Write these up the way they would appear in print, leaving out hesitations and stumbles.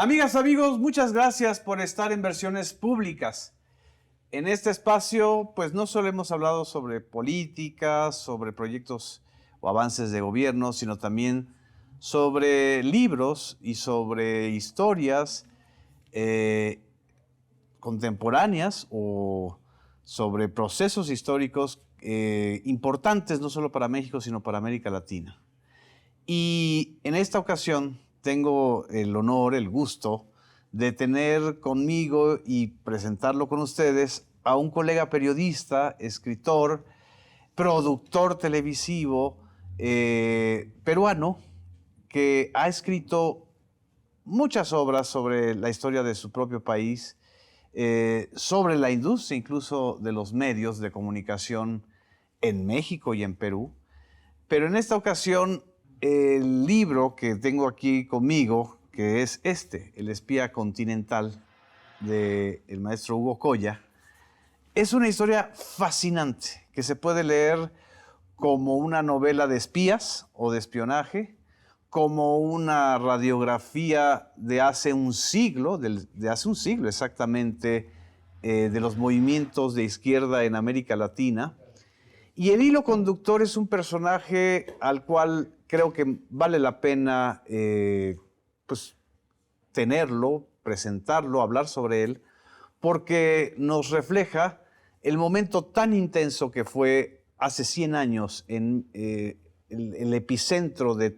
Amigas, amigos, muchas gracias por estar en Versiones Públicas. En este espacio, pues no solo hemos hablado sobre política, sobre proyectos o avances de gobierno, sino también sobre libros y sobre historias contemporáneas o sobre procesos históricos importantes no solo para México, sino para América Latina. Y en esta ocasión tengo el honor, el gusto de tener conmigo y presentarlo con ustedes a un colega periodista, escritor, productor televisivo peruano que ha escrito muchas obras sobre la historia de su propio país, sobre la industria incluso de los medios de comunicación en México y en Perú. Pero en esta ocasión el libro que tengo aquí conmigo, que es El espía continental, del maestro Hugo Coya, es una historia fascinante que se puede leer como una novela de espías o de espionaje, como una radiografía de hace un siglo, exactamente, de los movimientos de izquierda en América Latina. Y el hilo conductor es un personaje al cual creo que vale la pena pues, tenerlo, presentarlo, hablar sobre él, porque nos refleja el momento tan intenso que fue hace 100 años en el epicentro de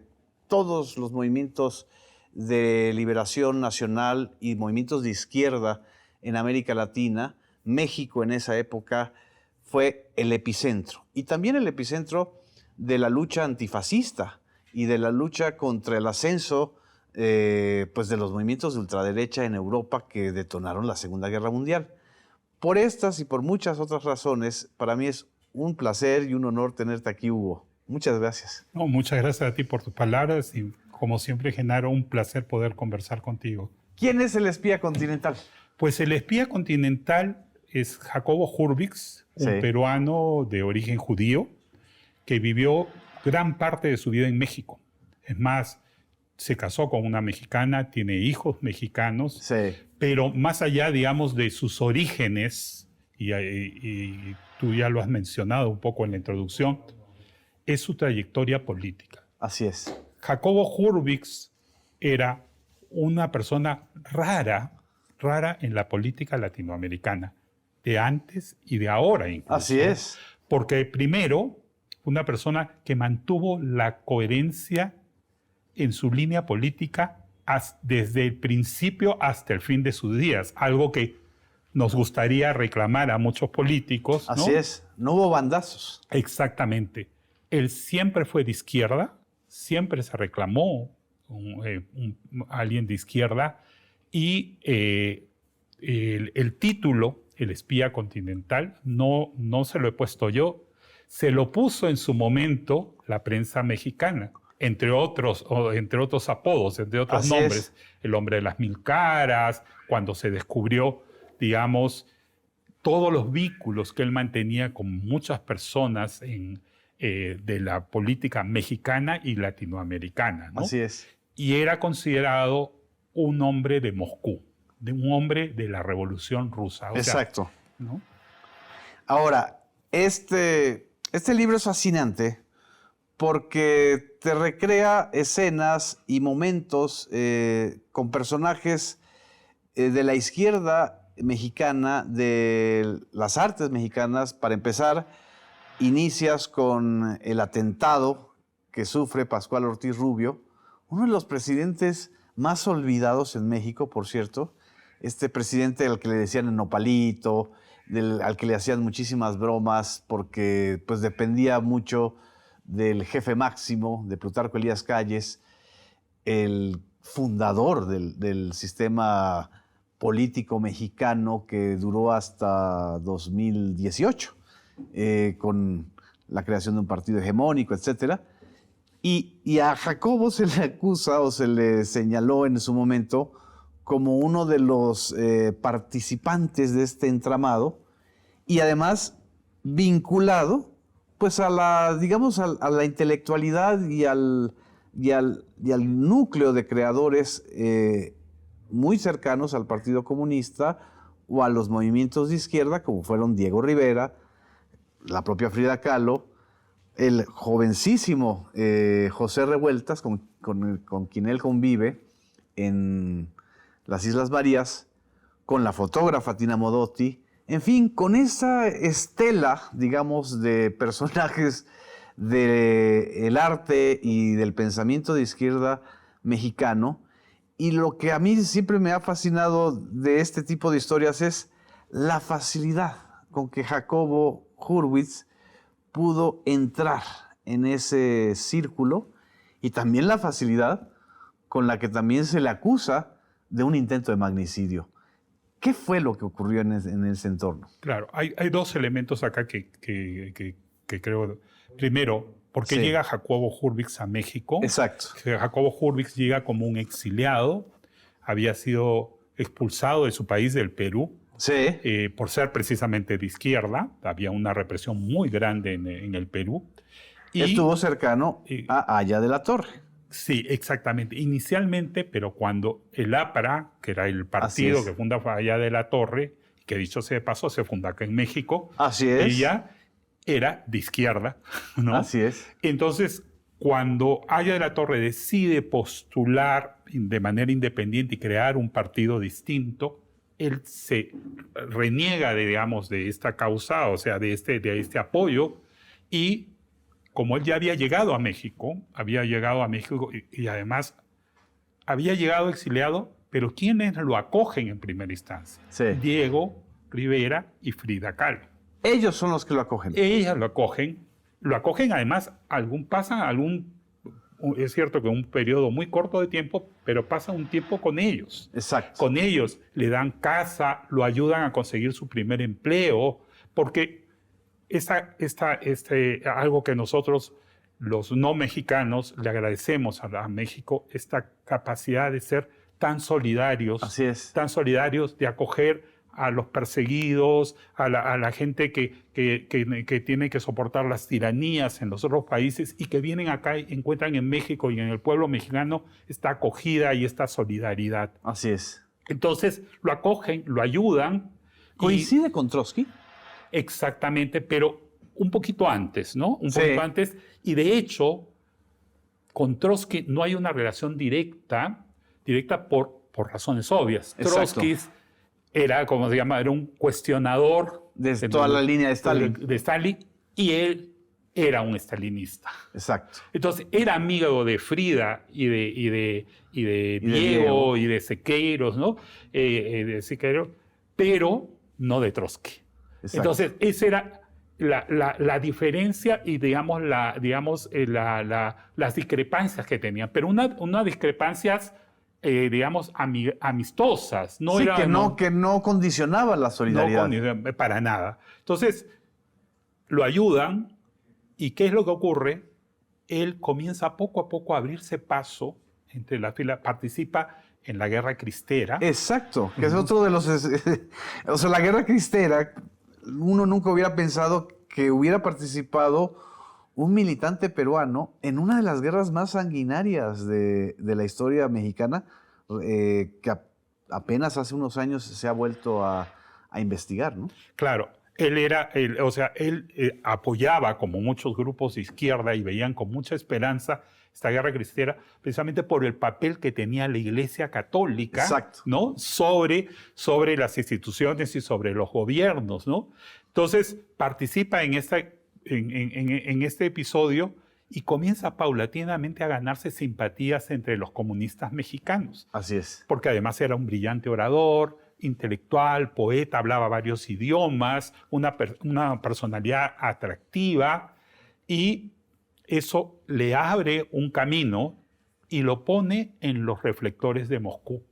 todos los movimientos de liberación nacional y movimientos de izquierda en América Latina. México en esa época fue el epicentro. Y también el epicentro de la lucha antifascista y de la lucha contra el ascenso pues de los movimientos de ultraderecha en Europa que detonaron la Segunda Guerra Mundial. Por estas y por muchas otras razones, para mí es un placer y un honor tenerte aquí, Hugo. Muchas gracias. No, muchas gracias a ti por tus palabras y, como siempre, Genaro, un placer poder conversar contigo. ¿Quién es el espía continental? Pues el espía continental es Jacobo Hurwicz, un peruano de origen judío que vivió gran parte de su vida en México. Es más, se casó con una mexicana, tiene hijos mexicanos, pero más allá, digamos, de sus orígenes, y tú ya lo has mencionado un poco en la introducción, es su trayectoria política. Así es. Jacobo Hurwicz era una persona rara en la política latinoamericana, de antes y de ahora incluso. Así es. Porque primero, una persona que mantuvo la coherencia en su línea política desde el principio hasta el fin de sus días, algo que nos gustaría reclamar a muchos políticos, ¿no? Así es, no hubo bandazos. Exactamente. Él siempre fue de izquierda, siempre se reclamó alguien de izquierda, y el título, El espía continental, no se lo he puesto yo, se lo puso en su momento la prensa mexicana, entre otros apodos, entre otros nombres. El hombre de las mil caras, cuando se descubrió, digamos, todos los vínculos que él mantenía con muchas personas de la política mexicana y latinoamericana, ¿no? Así es. Y era considerado un hombre de Moscú, un hombre de la Revolución Rusa. Exacto. ¿No? Ahora, este libro es fascinante porque te recrea escenas y momentos con personajes de la izquierda mexicana, de las artes mexicanas. Para empezar, inicias con el atentado que sufre Pascual Ortiz Rubio, uno de los presidentes más olvidados en México, por cierto. Este presidente al que le decían el nopalito, al que le hacían muchísimas bromas porque pues, dependía mucho del jefe máximo, de Plutarco Elías Calles, el fundador del sistema político mexicano que duró hasta 2018, con la creación de un partido hegemónico, etc. Y a Jacobo se le acusa o se le señaló en su momento como uno de los participantes de este entramado y además vinculado pues a la, digamos, a la intelectualidad y al núcleo de creadores muy cercanos al Partido Comunista o a los movimientos de izquierda, como fueron Diego Rivera, la propia Frida Kahlo, el jovencísimo José Revueltas, con quien él convive en las Islas Marías, con la fotógrafa Tina Modotti, en fin, con esa estela, digamos, de personajes del arte y del pensamiento de izquierda mexicano. Y lo que a mí siempre me ha fascinado de este tipo de historias es la facilidad con que Jacobo Hurwitz pudo entrar en ese círculo y también la facilidad con la que también se le acusa de un intento de magnicidio. ¿Qué fue lo que ocurrió en ese entorno? Claro, hay dos elementos acá que creo. Primero, ¿por qué llega Jacobo Hurwitz a México? Exacto. Jacobo Hurwitz llega como un exiliado, había sido expulsado de su país, del Perú, por ser precisamente de izquierda. Había una represión muy grande en el Perú. Y estuvo cercano a Aya de la Torre. Sí, exactamente. Inicialmente, pero cuando el APRA, que era el partido que funda Aya de la Torre, que dicho sea de paso, se funda acá en México. Así es. Ella era de izquierda, ¿no? Así es. Entonces, cuando Aya de la Torre decide postular de manera independiente y crear un partido distinto, él se reniega, digamos, de esta causa, o sea, de este apoyo, y como él ya había llegado a México y además había llegado exiliado, pero ¿quiénes lo acogen en primera instancia? Sí. Diego Rivera y Frida Kahlo. Ellos son los que lo acogen. Ellas lo acogen además, es cierto que un periodo muy corto de tiempo, pero pasa un tiempo con ellos. Exacto. Con ellos le dan casa, lo ayudan a conseguir su primer empleo, porque algo que nosotros, los no mexicanos, le agradecemos a México, esta capacidad de ser tan solidarios. Así es. Tan solidarios, de acoger a los perseguidos, a la gente que tiene que soportar las tiranías en los otros países y que vienen acá y encuentran en México y en el pueblo mexicano esta acogida y esta solidaridad. Así es. Entonces lo acogen, lo ayudan. ¿Coincide con Trotsky? Exactamente, pero un poquito antes, ¿no? Un poquito antes. Y de hecho, con Trotsky no hay una relación directa por razones obvias. Exacto. Trotsky era, como se llama, era un cuestionador de toda la línea de Stalin. De Stalin, y él era un stalinista. Exacto. Entonces, era amigo de Frida y de Diego y de Siqueiros, ¿no? De Siqueiros, pero no de Trotsky. Exacto. Entonces, esa era la diferencia y, digamos, las discrepancias que tenían. Pero unas discrepancias, digamos, amistosas. No sí, era, que no condicionaba la solidaridad. No, para nada. Entonces, lo ayudan. ¿Y qué es lo que ocurre? Él comienza poco a poco a abrirse paso entre las filas, participa en la Guerra Cristera. Exacto, que es otro de los... O sea, la Guerra Cristera, uno nunca hubiera pensado que hubiera participado un militante peruano en una de las guerras más sanguinarias de la historia mexicana, que apenas hace unos años se ha vuelto a investigar, ¿no? Claro. Él apoyaba, como muchos grupos de izquierda, y veían con mucha esperanza esta guerra cristera, precisamente por el papel que tenía la Iglesia Católica, ¿no? sobre las instituciones y sobre los gobiernos, ¿no? Entonces participa en este episodio y comienza paulatinamente a ganarse simpatías entre los comunistas mexicanos. Así es. Porque además era un brillante orador, intelectual, poeta, hablaba varios idiomas, una personalidad atractiva, y eso le abre un camino y lo pone en los reflectores de Moscú.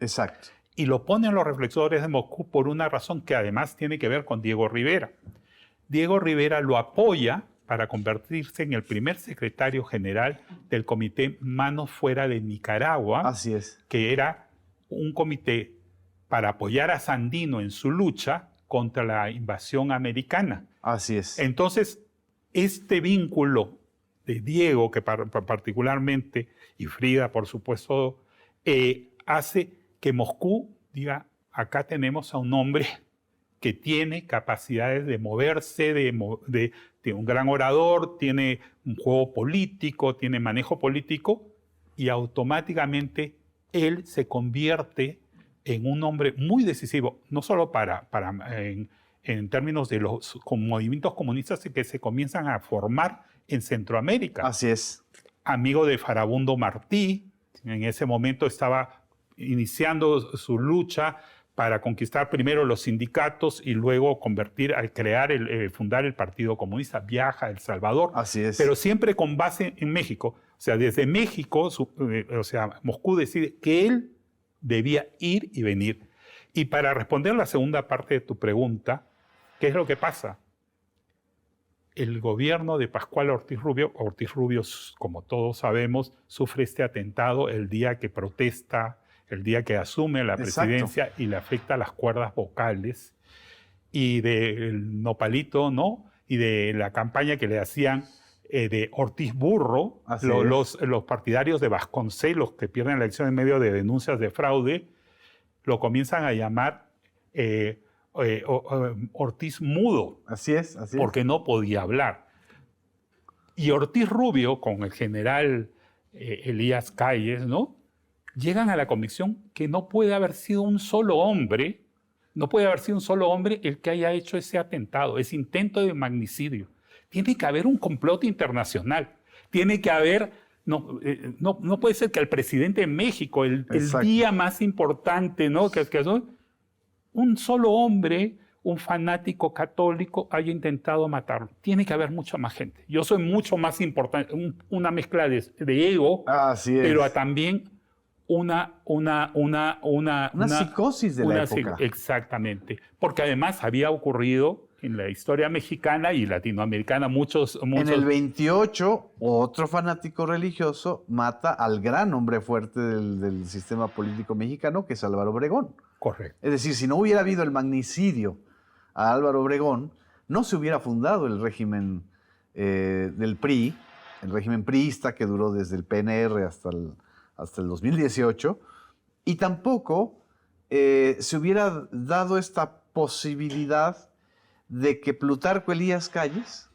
Exacto. Y lo pone en los reflectores de Moscú por una razón que además tiene que ver con Diego Rivera. Diego Rivera lo apoya para convertirse en el primer secretario general del Comité Manos Fuera de Nicaragua. Así es. Que era un comité para apoyar a Sandino en su lucha contra la invasión americana. Así es. Entonces, este vínculo de Diego, que particularmente, y Frida, por supuesto, hace que Moscú diga, acá tenemos a un hombre que tiene capacidades de moverse, de un gran orador, tiene un juego político, tiene manejo político, y automáticamente él se convierte en un hombre muy decisivo, no solo en términos de los movimientos comunistas que se comienzan a formar en Centroamérica. Así es. Amigo de Farabundo Martí, en ese momento estaba iniciando su lucha para conquistar primero los sindicatos y luego fundar el Partido Comunista. Viaja a El Salvador, Así es. pero siempre con base en México. O sea, desde México, Moscú decide que él debía ir y venir. Y para responder la segunda parte de tu pregunta, ¿qué es lo que pasa? El gobierno de Pascual Ortiz Rubio, como todos sabemos, sufre este atentado el día que protesta, el día que asume la presidencia. Exacto. Y le afecta las cuerdas vocales, y del nopalito, ¿no? Y de la campaña que le hacían de Ortiz Burro, los partidarios de Vasconcelos, que pierden la elección en medio de denuncias de fraude, lo comienzan a llamar Ortiz Mudo. Así es. Porque no podía hablar. Y Ortiz Rubio, con el general Elías Calles, ¿no?, llegan a la convicción que no puede haber sido un solo hombre el que haya hecho ese atentado, ese intento de magnicidio. Tiene que haber un complot internacional. Tiene que haber... No puede ser que al presidente de México, el día más importante, ¿no?, un solo hombre, un fanático católico, haya intentado matarlo. Tiene que haber mucha más gente. Yo soy mucho más importante, una mezcla de ego, pero también una psicosis de la época. Exactamente. Porque además había ocurrido en la historia mexicana y latinoamericana muchos... En el 28, otro fanático religioso mata al gran hombre fuerte del sistema político mexicano, que es Álvaro Obregón. Correcto. Es decir, si no hubiera habido el magnicidio a Álvaro Obregón, no se hubiera fundado el régimen del PRI, el régimen priista que duró desde el PNR hasta el 2018, y tampoco se hubiera dado esta posibilidad de que Plutarco Elías Calles,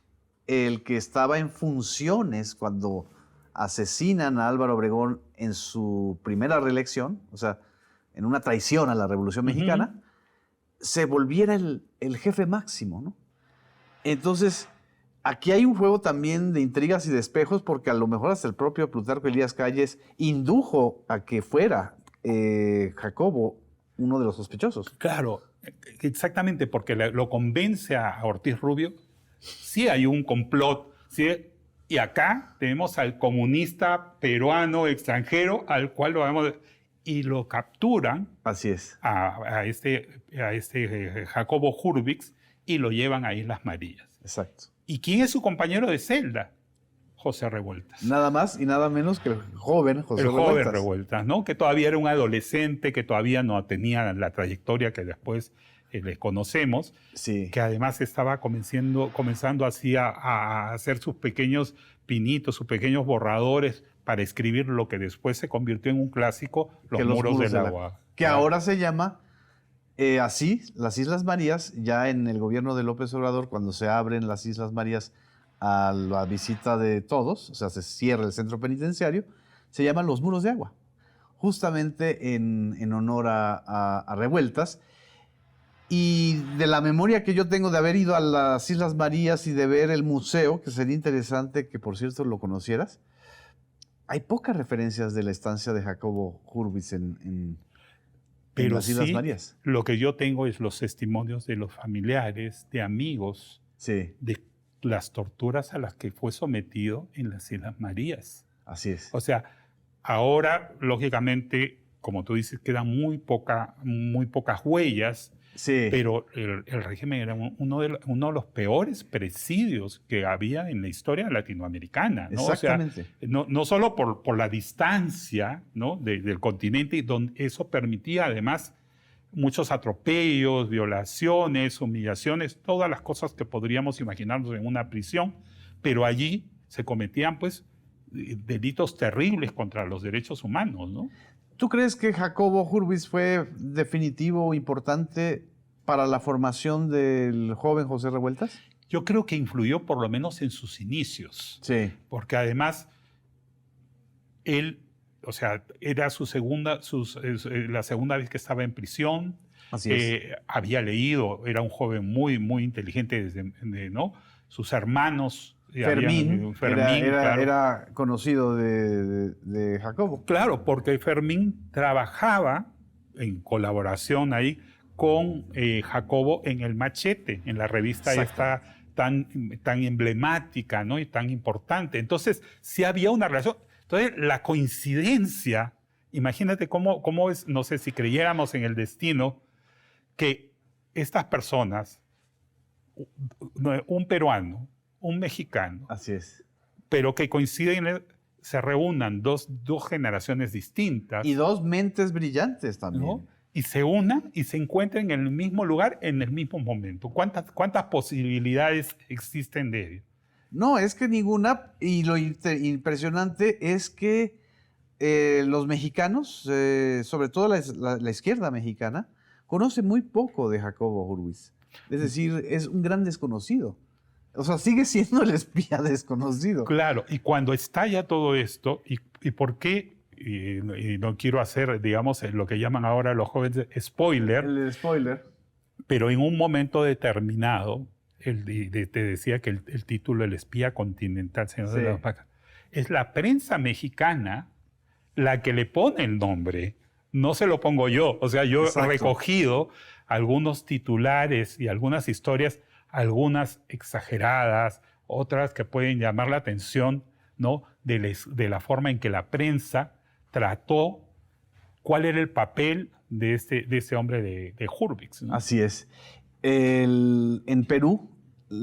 el que estaba en funciones cuando asesinan a Álvaro Obregón en su primera reelección, o sea, en una traición a la Revolución Mexicana, se volviera el jefe máximo, ¿no? Entonces, aquí hay un juego también de intrigas y de espejos, porque a lo mejor hasta el propio Plutarco Elías Calles indujo a que fuera Jacobo uno de los sospechosos. Claro, exactamente, porque lo convence a Ortiz Rubio. Sí hay un complot, ¿sí? Y acá tenemos al comunista peruano extranjero al cual lo vamos... Y lo capturan. Así es. A este Jacobo Hurwitz, y lo llevan a Islas Marías. Exacto. ¿Y quién es su compañero de celda? José Revueltas. Nada más y nada menos que el joven José Revueltas. El joven Revueltas, ¿no? Que todavía era un adolescente, que todavía no tenía la trayectoria que después les conocemos. Sí. Que además estaba comenzando así a hacer sus pequeños pinitos, sus pequeños borradores para escribir lo que después se convirtió en un clásico, Los muros del agua. Que ahora se llama así, las Islas Marías, ya en el gobierno de López Obrador, cuando se abren las Islas Marías a la visita de todos, o sea, se cierra el centro penitenciario, se llaman Los Muros de Agua, justamente en honor a Revueltas. Y de la memoria que yo tengo de haber ido a las Islas Marías y de ver el museo, que sería interesante que, por cierto, lo conocieras, hay pocas referencias de la estancia de Jacobo Hurwitz en las Islas Marías. Lo que yo tengo es los testimonios de los familiares, de amigos, sí, de las torturas a las que fue sometido en las Islas Marías. Así es. O sea, ahora, lógicamente, como tú dices, quedan muy pocas huellas. Sí. Pero el régimen era uno de los peores presidios que había en la historia latinoamericana, ¿no? Exactamente. O sea, no solo por la distancia, ¿no?, del continente, donde eso permitía además muchos atropellos, violaciones, humillaciones, todas las cosas que podríamos imaginarnos en una prisión, pero allí se cometían pues delitos terribles contra los derechos humanos, ¿no? ¿Tú crees que Jacobo Hurwitz fue definitivo o importante para la formación del joven José Revueltas? Yo creo que influyó por lo menos en sus inicios. Sí. Porque además él, o sea, era la segunda vez que estaba en prisión. Así es. Había leído, era un joven muy, muy inteligente, ¿no? Sus hermanos. Fermín, claro. era conocido de Jacobo. Claro, porque Fermín trabajaba en colaboración ahí con Jacobo en El Machete, en la revista esta tan emblemática, ¿no? Y tan importante. Entonces, sí había una relación. Entonces, la coincidencia, imagínate cómo es, no sé si creyéramos en el destino, que estas personas, un peruano, un mexicano, así es, pero que coinciden, se reúnan dos generaciones distintas. Y dos mentes brillantes también. ¿No? Y se unan y se encuentren en el mismo lugar en el mismo momento. ¿Cuántas posibilidades existen de ello? No, es que ninguna. Y lo impresionante es que los mexicanos, sobre todo la izquierda mexicana, conoce muy poco de Jacobo Hurwitz. Es decir, es un gran desconocido. O sea, sigue siendo el espía desconocido. Claro, y cuando estalla todo esto, ¿y por qué? Y no quiero hacer, digamos, lo que llaman ahora los jóvenes spoiler. El spoiler. Pero en un momento determinado, te decía que el título El espía continental, señor de las Vacas, es la prensa mexicana la que le pone el nombre. No se lo pongo yo. O sea, yo he recogido algunos titulares y algunas historias, algunas exageradas, otras que pueden llamar la atención, ¿no? de la forma en que la prensa trató cuál era el papel de ese hombre de Hurwitz, ¿no? Así es. En Perú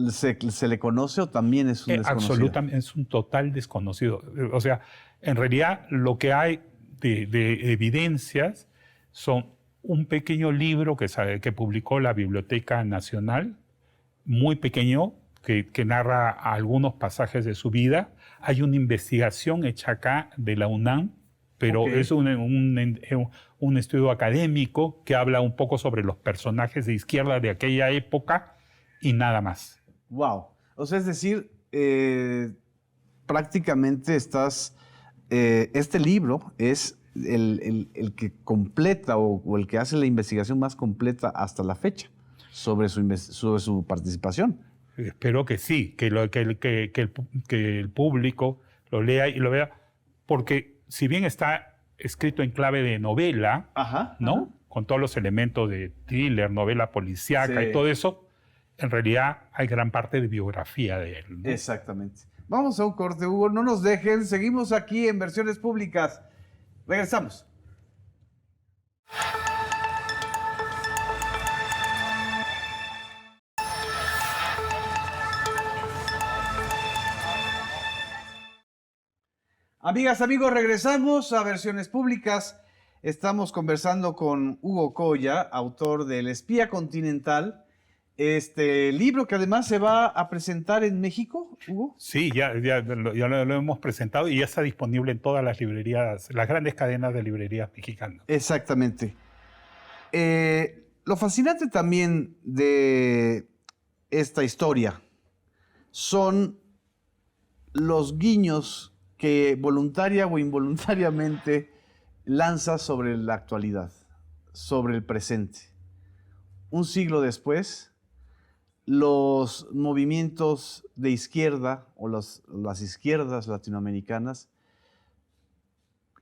se le conoce o también es un desconocido. Absolutamente, es un total desconocido. O sea, en realidad lo que hay de evidencias son un pequeño libro que publicó la Biblioteca Nacional, muy pequeño, que narra algunos pasajes de su vida. Hay una investigación hecha acá de la UNAM, pero es un estudio académico que habla un poco sobre los personajes de izquierda de aquella época y nada más. Wow. O sea, es decir, prácticamente este libro es el que completa o el que hace la investigación más completa hasta la fecha sobre su participación. Espero que sí, que el público lo lea y lo vea, porque si bien está escrito en clave de novela, ¿no? Con todos los elementos de thriller, novela policíaca y todo eso, en realidad hay gran parte de biografía de él, ¿no? Exactamente. Vamos a un corte, Hugo, no nos dejen, seguimos aquí en Versiones Públicas. Regresamos. Amigas, amigos, regresamos a Versiones Públicas. Estamos conversando con Hugo Coya, autor de El espía continental, este libro que además se va a presentar en México, Hugo. Sí, ya lo hemos presentado y ya está disponible en todas las librerías, las grandes cadenas de librerías mexicanas. Exactamente. Lo fascinante también de esta historia son los guiños que voluntaria o involuntariamente lanza sobre la actualidad, sobre el presente. Un siglo después, los movimientos de izquierda o las izquierdas latinoamericanas,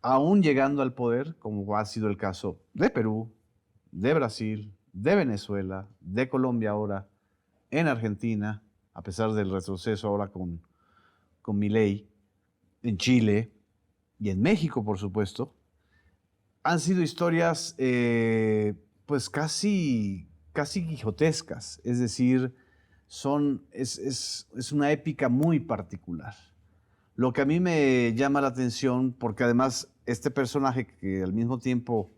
aún llegando al poder, como ha sido el caso de Perú, de Brasil, de Venezuela, de Colombia ahora, en Argentina, a pesar del retroceso ahora con Milei, en Chile y en México, por supuesto, han sido historias pues casi quijotescas, es decir, es una épica muy particular. Lo que a mí me llama la atención, porque además este personaje que al mismo tiempo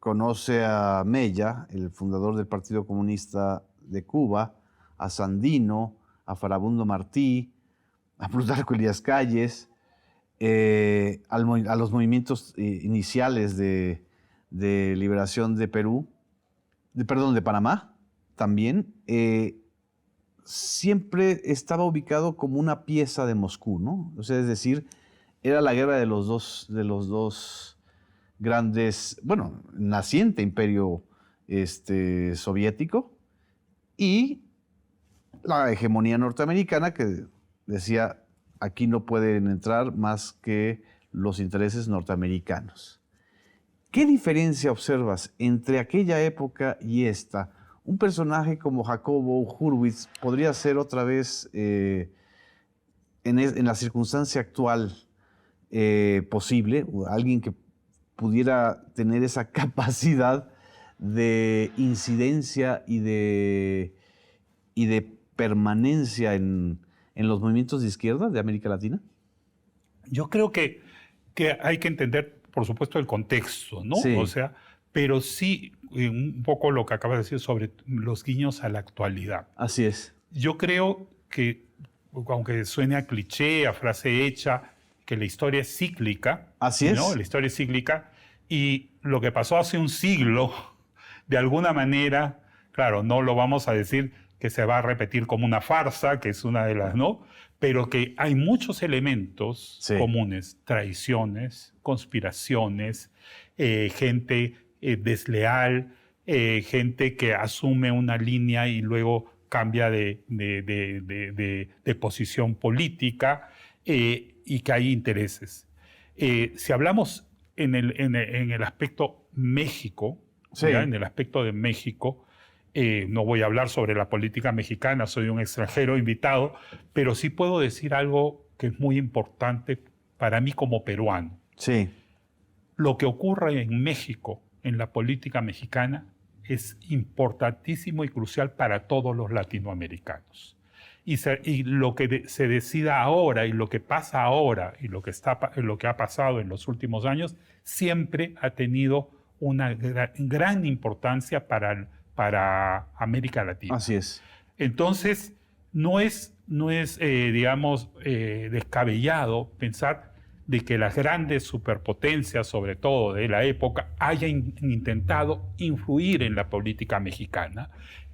conoce a Mella, el fundador del Partido Comunista de Cuba, a Sandino, a Farabundo Martí, a Plutarco Elías Calles, a los movimientos iniciales de liberación de Perú, de Panamá también, siempre estaba ubicado como una pieza de Moscú, ¿no? O sea, es decir, era la guerra de los dos grandes, bueno, naciente imperio soviético y la hegemonía norteamericana que decía, aquí no pueden entrar más que los intereses norteamericanos. ¿Qué diferencia observas entre aquella época y esta? Un personaje como Jacobo Hurwitz podría ser otra vez, en la circunstancia actual, posible, alguien que pudiera tener esa capacidad de incidencia y de permanencia en los movimientos de izquierda de América Latina? Yo creo que hay que entender, por supuesto, el contexto, ¿no? Sí. O sea, pero sí un poco lo que acabas de decir sobre los guiños a la actualidad. Así es. Yo creo que, aunque suene a cliché, a frase hecha, que la historia es cíclica. Así ¿no? es. La historia es cíclica y lo que pasó hace un siglo, de alguna manera, claro, no lo vamos a decir que se va a repetir como una farsa, que es una de las, ¿no? Pero que hay muchos elementos comunes, traiciones, conspiraciones, gente desleal, gente que asume una línea y luego cambia de posición política, y que hay intereses. Si hablamos en el aspecto México, ¿ya? En el aspecto de México, no voy a hablar sobre la política mexicana, soy un extranjero invitado, pero sí puedo decir algo que es muy importante para mí como peruano. Sí. Lo que ocurre en México, en la política mexicana, es importantísimo y crucial para todos los latinoamericanos. Y lo que se decida ahora y lo que pasa ahora y lo que ha pasado en los últimos años siempre ha tenido una gran importancia para América Latina. Así es. Entonces, no es digamos, descabellado pensar de que las grandes superpotencias, sobre todo de la época, hayan intentado influir en la política mexicana.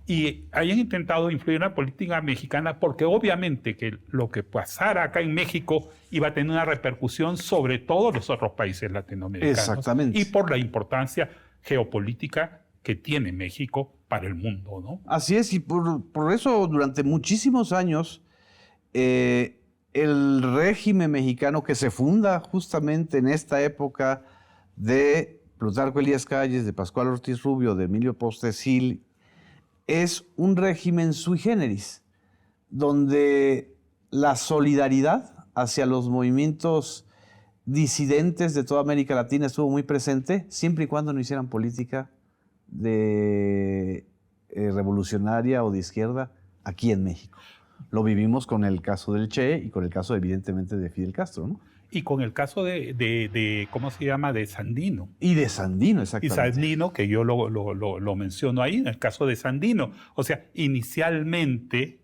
Y hayan intentado influir en la política mexicana porque obviamente que lo que pasara acá en México iba a tener una repercusión sobre todos los otros países latinoamericanos. Exactamente. Y por la importancia geopolítica que tiene México para el mundo, ¿no? Así es, y por eso durante muchísimos años el régimen mexicano que se funda justamente en esta época de Plutarco Elías Calles, de Pascual Ortiz Rubio, de Emilio Postes Gil, es un régimen sui generis, donde la solidaridad hacia los movimientos disidentes de toda América Latina estuvo muy presente, siempre y cuando no hicieran política revolucionaria o de izquierda aquí en México. Lo vivimos con el caso del Che y con el caso, evidentemente, de Fidel Castro, ¿no? Y con el caso de ¿cómo se llama?, de Sandino. Y de Sandino, exactamente. Y Sandino, que yo lo menciono ahí, en el caso de Sandino. O sea, inicialmente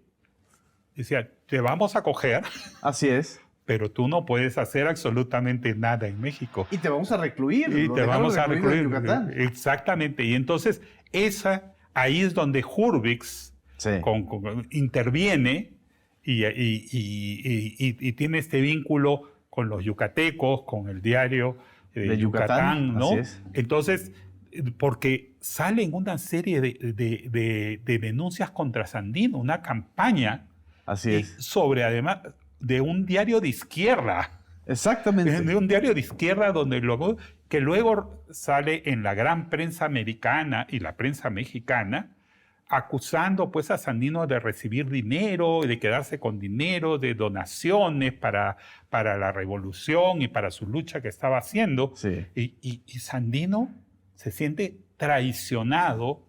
decía, te vamos a coger. Así es. Pero tú no puedes hacer absolutamente nada en México. Y te vamos a recluir. Y te vamos a recluir en Yucatán. Exactamente. Y entonces, ahí es donde Hurwitz interviene y tiene este vínculo con los yucatecos, con el diario de Yucatán, ¿no? Así es. Entonces, porque salen una serie de denuncias contra Sandino, una campaña. Así es. Sobre, además, de un diario de izquierda. Exactamente. De un diario de izquierda que luego sale en la gran prensa americana y la prensa mexicana, acusando pues a Sandino de recibir dinero, de quedarse con dinero, de donaciones para la revolución y para su lucha que estaba haciendo. Sí. Y Sandino se siente traicionado,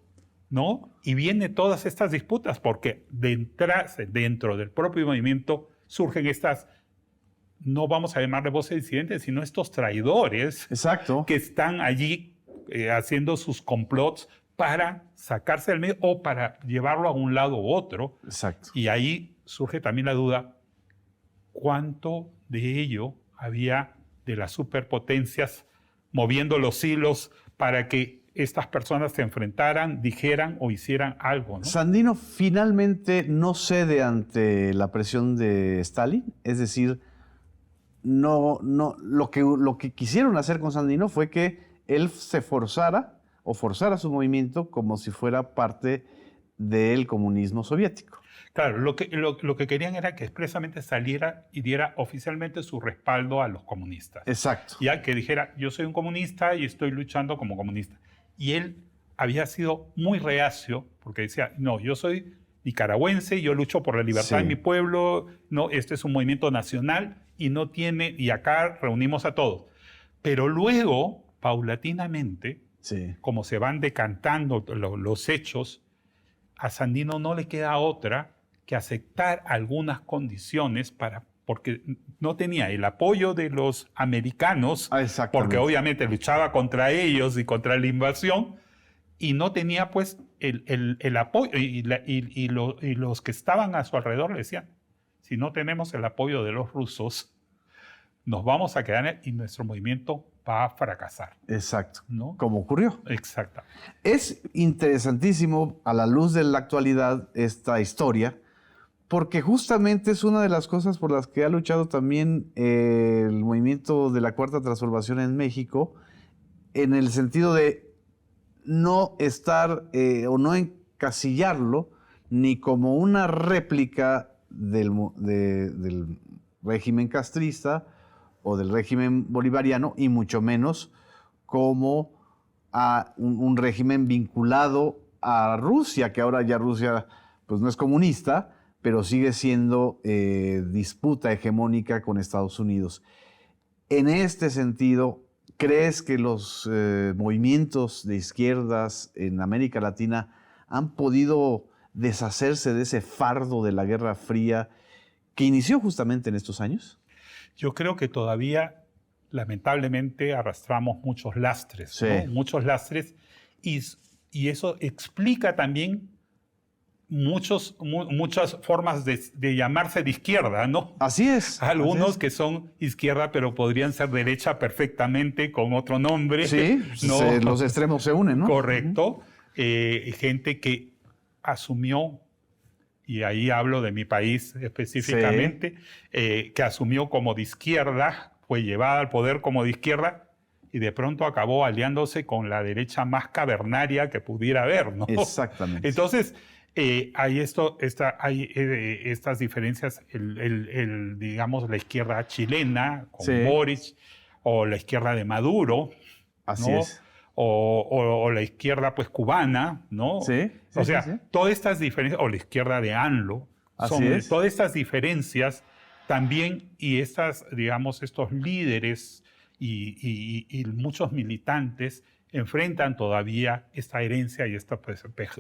¿no? Y vienen todas estas disputas porque dentro del propio movimiento surgen estas, no vamos a llamarle voces disidentes, sino estos traidores. Exacto. Que están allí haciendo sus complots para sacarse del medio o para llevarlo a un lado u otro. Exacto. Y ahí surge también la duda, ¿cuánto de ello había de las superpotencias moviendo los hilos para que estas personas se enfrentaran, dijeran o hicieran algo, ¿no? Sandino finalmente no cede ante la presión de Stalin, es decir, lo que quisieron hacer con Sandino fue que él se forzara su movimiento como si fuera parte del comunismo soviético. Claro, lo que querían era que expresamente saliera y diera oficialmente su respaldo a los comunistas. Exacto. Ya que dijera, yo soy un comunista y estoy luchando como comunista. Y él había sido muy reacio porque decía, no, yo soy nicaragüense, yo lucho por la libertad de mi pueblo, no, este es un movimiento nacional y acá reunimos a todos. Pero luego, paulatinamente, como se van decantando los hechos, a Sandino no le queda otra que aceptar algunas condiciones porque no tenía el apoyo de los americanos, porque obviamente luchaba contra ellos y contra la invasión, y no tenía pues el apoyo, y los que estaban a su alrededor le decían, si no tenemos el apoyo de los rusos, nos vamos a quedar y nuestro movimiento va a fracasar. Exacto, ¿no? Como ocurrió. Exacto. Es interesantísimo a la luz de la actualidad esta historia, porque justamente es una de las cosas por las que ha luchado también el movimiento de la Cuarta Transformación en México, en el sentido de no estar o no encasillarlo ni como una réplica del régimen castrista o del régimen bolivariano, y mucho menos como a un régimen vinculado a Rusia, que ahora ya Rusia pues no es comunista, pero sigue siendo disputa hegemónica con Estados Unidos. En este sentido, ¿crees que los movimientos de izquierdas en América Latina han podido deshacerse de ese fardo de la Guerra Fría que inició justamente en estos años? Yo creo que todavía, lamentablemente, arrastramos muchos lastres, ¿no? Muchos lastres, y eso explica también muchas formas de llamarse de izquierda, ¿no? Así es. Algunos que son izquierda, pero podrían ser derecha perfectamente con otro nombre. Sí, ¿no? Los extremos se unen, ¿no? Correcto. Gente que asumió, y ahí hablo de mi país específicamente, que asumió como de izquierda, fue llevada al poder como de izquierda, y de pronto acabó aliándose con la derecha más cavernaria que pudiera haber, ¿no? Exactamente. Entonces, hay estas diferencias, digamos, la izquierda chilena con Boric, o la izquierda de Maduro, Así es. O la izquierda pues cubana, ¿no? O sea, todas estas diferencias, o la izquierda de ANLO, todas estas diferencias también, y estas, digamos, estos líderes y muchos militantes enfrentan todavía esta herencia y este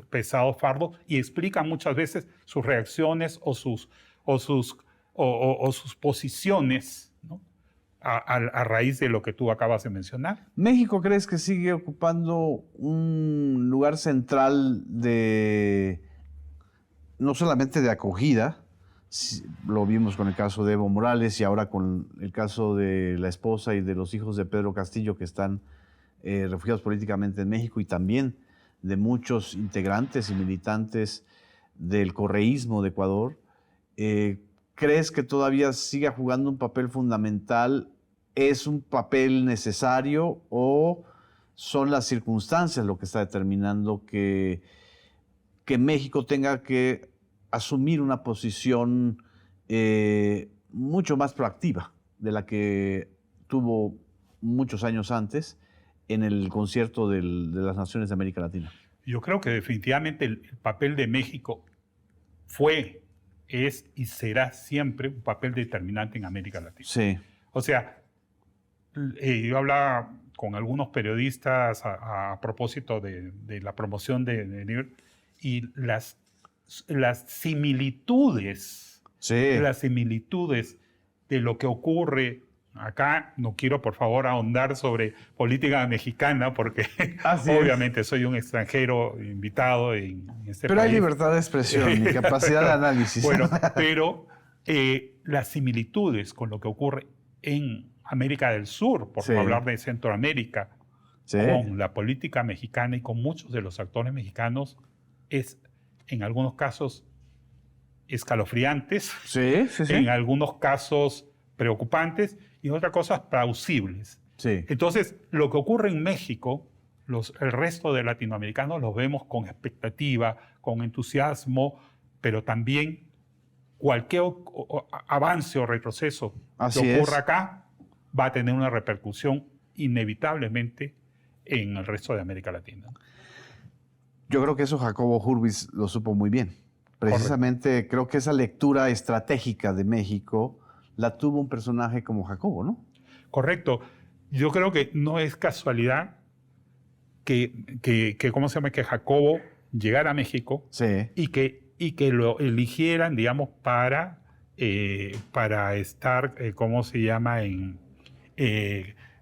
pesado fardo, y explican muchas veces sus reacciones o sus posiciones, ¿no? A raíz de lo que tú acabas de mencionar. ¿México crees que sigue ocupando un lugar central no solamente de acogida? Lo vimos con el caso de Evo Morales y ahora con el caso de la esposa y de los hijos de Pedro Castillo, que están refugiados políticamente en México, y también de muchos integrantes y militantes del correísmo de Ecuador. ¿Crees que todavía siga jugando un papel fundamental? ¿Es un papel necesario o son las circunstancias lo que está determinando que México tenga que asumir una posición mucho más proactiva de la que tuvo muchos años antes en el concierto de las naciones de América Latina? Yo creo que definitivamente el papel de México es y será siempre un papel determinante en América Latina. Sí. O sea, yo hablaba con algunos periodistas a propósito de la promoción de y las similitudes, las similitudes de lo que ocurre acá. No quiero, por favor, ahondar sobre política mexicana, porque obviamente soy un extranjero invitado en este país. Pero hay libertad de expresión y capacidad de análisis. Bueno, pero las similitudes con lo que ocurre en América del Sur, por Sí. no hablar de Centroamérica, Sí. con la política mexicana y con muchos de los actores mexicanos, es en algunos casos escalofriantes, Sí, sí, sí. en algunos casos preocupantes y en otras cosas plausibles. Sí. Entonces, lo que ocurre en México, el resto de latinoamericanos los vemos con expectativa, con entusiasmo, pero también cualquier avance o retroceso Así que ocurra es. acá va a tener una repercusión inevitablemente en el resto de América Latina. Yo creo que eso Jacobo Hurwitz lo supo muy bien. Precisamente creo que esa lectura estratégica de México la tuvo un personaje como Jacobo, ¿no? Correcto. Yo creo que no es casualidad ¿cómo se llama? Que Jacobo llegara a México Sí. y que lo eligieran, digamos, para estar, ¿cómo se llama?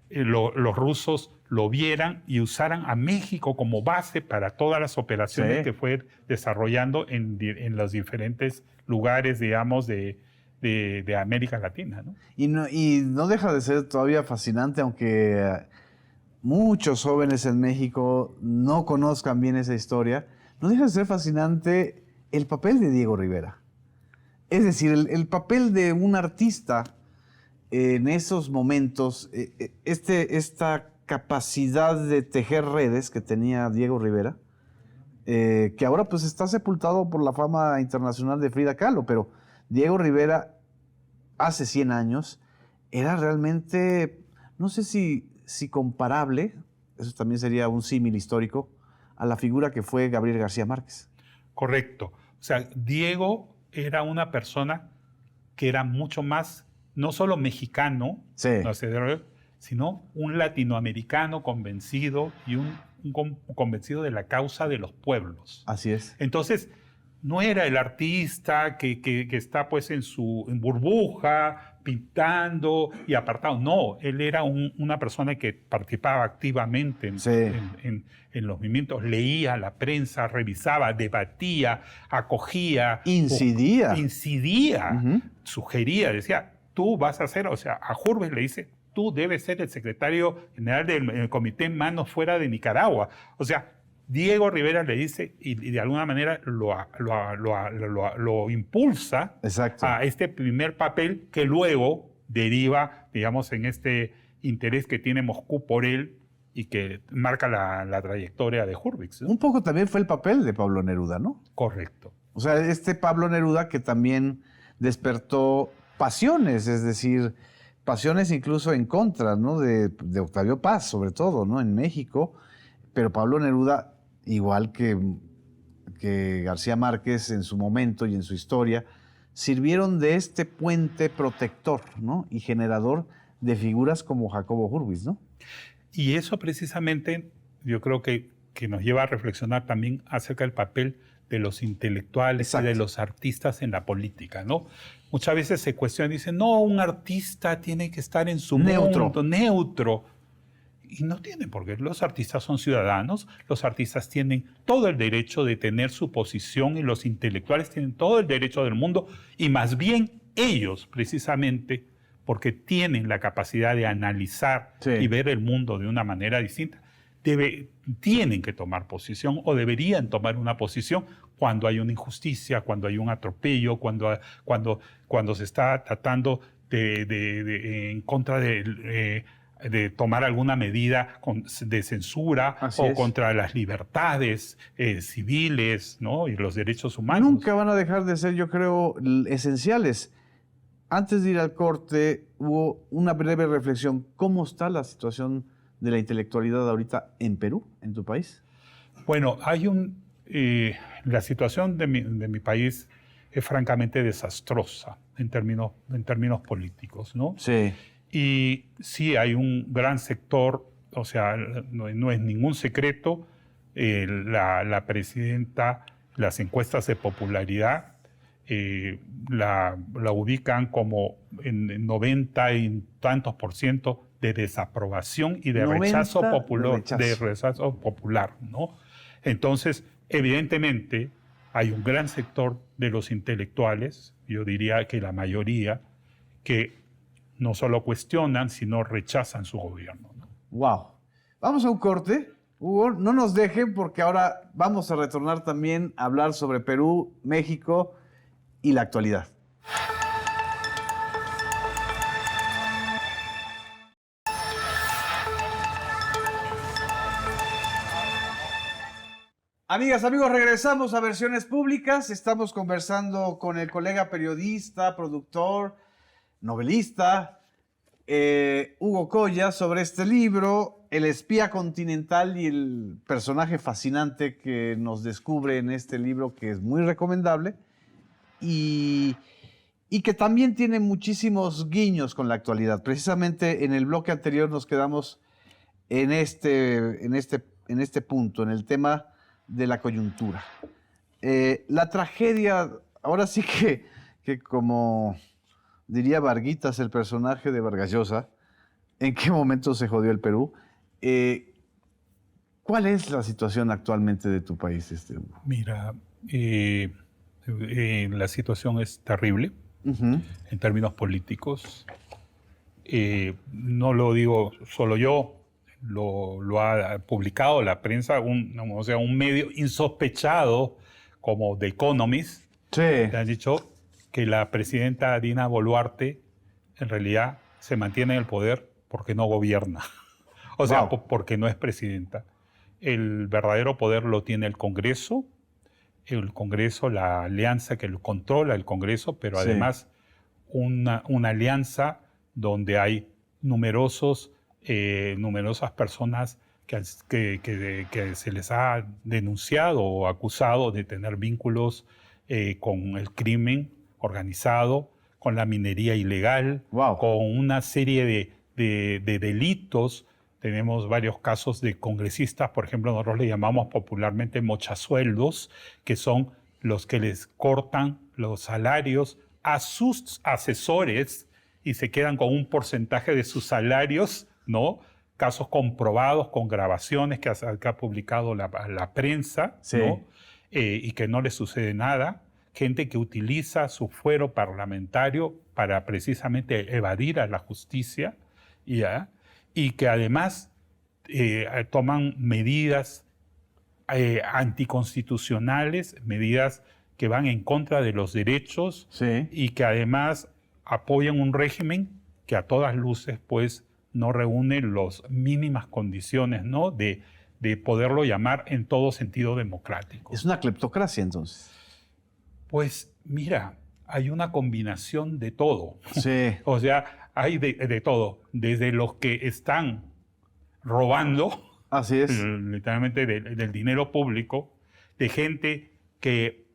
Los rusos lo vieran y usaran a México como base para todas las operaciones Sí. que fue desarrollando en los diferentes lugares, digamos, de América Latina, ¿no? Y no deja de ser todavía fascinante, aunque muchos jóvenes en México no conozcan bien esa historia, no deja de ser fascinante el papel de Diego Rivera. Es decir, el papel de un artista en esos momentos, esta capacidad de tejer redes que tenía Diego Rivera, que ahora pues está sepultado por la fama internacional de Frida Kahlo, pero Diego Rivera hace 100 años era realmente, no sé si comparable, eso también sería un símil histórico, a la figura que fue Gabriel García Márquez. Correcto. O sea, Diego era una persona que era mucho más, no solo mexicano, Sí. no sé, sino un latinoamericano convencido y un convencido de la causa de los pueblos. Así es. Entonces, no era el artista que está pues en burbuja, pintando y apartado. No, él era una persona que participaba activamente Sí. en los movimientos, leía la prensa, revisaba, debatía, acogía. Incidía. Incidía, sugería, decía, tú vas a ser, o sea, a Hurwitz le dice, tú debes ser el secretario general del Comité Manos Fuera de Nicaragua. O sea, Diego Rivera le dice y de alguna manera lo impulsa. Exacto. A este primer papel que luego deriva, digamos, en este interés que tiene Moscú por él y que marca la trayectoria de Hurwitz, ¿no? Un poco también fue el papel de Pablo Neruda, ¿no? Correcto. O sea, Pablo Neruda que también despertó pasiones, es decir, pasiones incluso en contra, ¿no? De Octavio Paz, sobre todo, ¿no? En México. Pero Pablo Neruda, igual que García Márquez en su momento y en su historia, sirvieron de este puente protector, ¿no? Y generador de figuras como Jacobo Hurwitz, ¿no? Y eso precisamente yo creo que nos lleva a reflexionar también acerca del papel de los intelectuales. Exacto. Y de los artistas en la política, ¿no? Muchas veces se cuestiona y dicen, no, un artista tiene que estar en su mundo, neutro. Y no tienen, porque los artistas son ciudadanos, los artistas tienen todo el derecho de tener su posición y los intelectuales tienen todo el derecho del mundo y más bien ellos, precisamente, porque tienen la capacidad de analizar y ver el mundo de una manera distinta, tienen que tomar posición o deberían tomar una posición cuando hay una injusticia, cuando hay un atropello, cuando se está tratando en contra de tomar alguna medida de censura contra las libertades civiles, ¿no? Y los derechos humanos. Nunca van a dejar de ser, yo creo, esenciales. Antes de ir al corte, hubo una breve reflexión. ¿Cómo está la situación de la intelectualidad ahorita en Perú, en tu país? Bueno, la situación de mi país es francamente desastrosa en términos políticos, ¿no? Sí. Y sí hay un gran sector, o sea, no es ningún secreto, la presidenta, las encuestas de popularidad la ubican como en 90 y tantos % de desaprobación y de rechazo popular, ¿no? Entonces, evidentemente, hay un gran sector de los intelectuales, yo diría que la mayoría, que no solo cuestionan, sino rechazan su gobierno, ¿no? Wow. Vamos a un corte. Hugo, no nos dejen porque ahora vamos a retornar también a hablar sobre Perú, México y la actualidad. Amigas, amigos, regresamos a Versiones Públicas. Estamos conversando con el colega periodista, productor, novelista, Hugo Coya, sobre este libro, El espía continental, y el personaje fascinante que nos descubre en este libro, que es muy recomendable y que también tiene muchísimos guiños con la actualidad. Precisamente en el bloque anterior nos quedamos en este punto, en el tema de la coyuntura. La tragedia, ahora sí que como diría Varguitas, el personaje de Vargas Llosa, ¿en qué momento se jodió el Perú? ¿Cuál es la situación actualmente de tu país, Hugo? Mira, la situación es terrible en términos políticos. No lo digo solo yo, lo ha publicado la prensa, un medio insospechado como The Economist. Sí. Le han dicho que la presidenta Dina Boluarte en realidad se mantiene en el poder porque no gobierna. O sea, Wow. porque no es presidenta. El verdadero poder lo tiene el Congreso, la alianza que lo controla el Congreso, pero Sí. además una alianza donde hay numerosas personas que se les ha denunciado o acusado de tener vínculos con el crimen organizado, con la minería ilegal, Wow. con una serie de delitos. Tenemos varios casos de congresistas, por ejemplo, nosotros le llamamos popularmente mochasueldos, que son los que les cortan los salarios a sus asesores y se quedan con un porcentaje de sus salarios, ¿no? Casos comprobados con grabaciones que ha publicado la prensa, Sí. ¿no? Y que no les sucede nada. Gente que utiliza su fuero parlamentario para precisamente evadir a la justicia, ¿ya? Y que además toman medidas anticonstitucionales, medidas que van en contra de los derechos, Sí. y que además apoyan un régimen que a todas luces pues no reúne las mínimas condiciones, ¿no? de poderlo llamar en todo sentido democrático. Es una cleptocracia, entonces. Pues mira, hay una combinación de todo. Sí. O sea, hay de todo, desde los que están robando, Así es. literalmente del dinero público, de gente que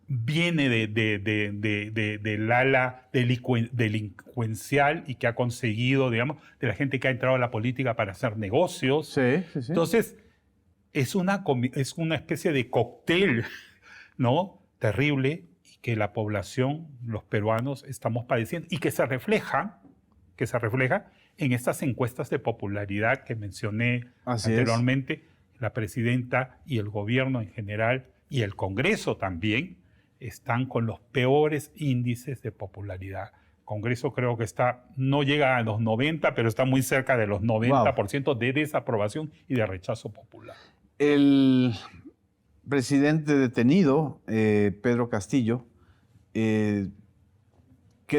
viene del ala delincuencial y que ha conseguido, digamos, de la gente que ha entrado a la política para hacer negocios. Sí, sí, sí. Entonces, es una especie de cóctel, ¿no? Terrible, y que la población, los peruanos, estamos padeciendo, y que se refleja en estas encuestas de popularidad que mencioné Así anteriormente. La presidenta y el gobierno en general, y el Congreso también, están con los peores índices de popularidad. El Congreso creo que no llega a los 90, pero está muy cerca de los 90% de desaprobación y de rechazo popular. El presidente detenido, Pedro Castillo, ¿qué